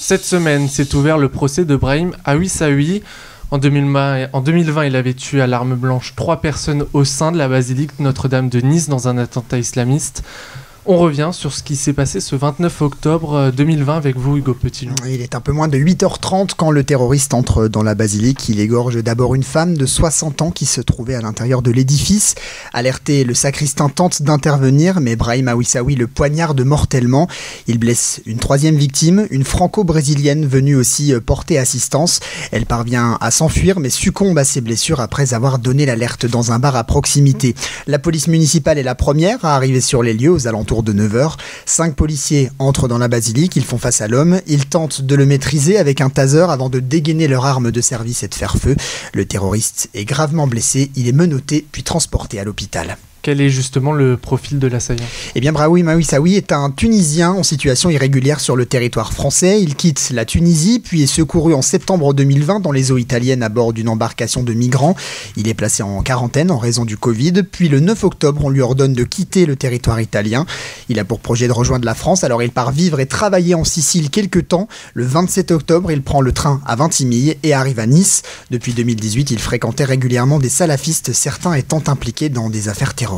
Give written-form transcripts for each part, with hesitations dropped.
Cette semaine s'est ouvert le procès de Brahim Awissaoui. En 2020, il avait tué à l'arme blanche 3 personnes au sein de la basilique Notre-Dame de Nice dans un attentat islamiste. On revient sur ce qui s'est passé ce 29 octobre 2020 avec vous, Hugo Petitjean. Il est un peu moins de 8h30 quand le terroriste entre dans la basilique. Il égorge d'abord une femme de 60 ans qui se trouvait à l'intérieur de l'édifice. Alerté, le sacristain tente d'intervenir, mais Brahim Awissaoui le poignarde mortellement. Il blesse une 3e victime, une franco-brésilienne venue aussi porter assistance. Elle parvient à s'enfuir, mais succombe à ses blessures après avoir donné l'alerte dans un bar à proximité. La police municipale est la première à arriver sur les lieux aux alentours de 9h. 5 policiers entrent dans la basilique, ils font face à l'homme, ils tentent de le maîtriser avec un taser avant de dégainer leur arme de service et de faire feu. Le terroriste est gravement blessé, il est menotté puis transporté à l'hôpital. Quel est justement le profil de l'assaillant ? Eh bien, Brahim Awissaoui est un Tunisien en situation irrégulière sur le territoire français. Il quitte la Tunisie, puis est secouru en septembre 2020 dans les eaux italiennes à bord d'une embarcation de migrants. Il est placé en quarantaine en raison du Covid. Puis le 9 octobre, on lui ordonne de quitter le territoire italien. Il a pour projet de rejoindre la France, alors il part vivre et travailler en Sicile quelques temps. Le 27 octobre, il prend le train à Vintimille et arrive à Nice. Depuis 2018, il fréquentait régulièrement des salafistes, certains étant impliqués dans des affaires terroristes.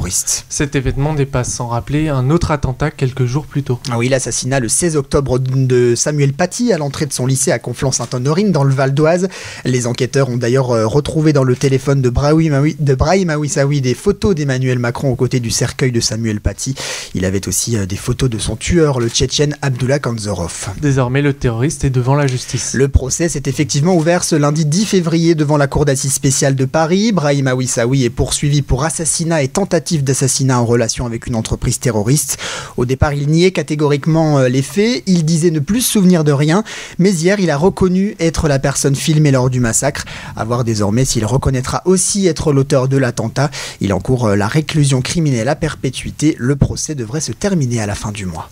Cet événement dépasse sans rappeler un autre attentat quelques jours plus tôt. Ah oui, l'assassinat le 16 octobre de Samuel Paty à l'entrée de son lycée à Conflans-Sainte-Honorine dans le Val d'Oise. Les enquêteurs ont d'ailleurs retrouvé dans le téléphone de Brahim Awissaoui des photos d'Emmanuel Macron aux côtés du cercueil de Samuel Paty. Il avait aussi des photos de son tueur, le Tchétchène Abdullah Kanzorov. Désormais, le terroriste est devant la justice. Le procès s'est effectivement ouvert ce lundi 10 février devant la cour d'assises spéciale de Paris. Brahim Awissaoui est poursuivi pour assassinat et tentative d'assassinat en relation avec une entreprise terroriste. Au départ, il niait catégoriquement les faits. Il disait ne plus se souvenir de rien. Mais hier, il a reconnu être la personne filmée lors du massacre. À voir désormais s'il reconnaîtra aussi être l'auteur de l'attentat. Il encourt la réclusion criminelle à perpétuité. Le procès devrait se terminer à la fin du mois.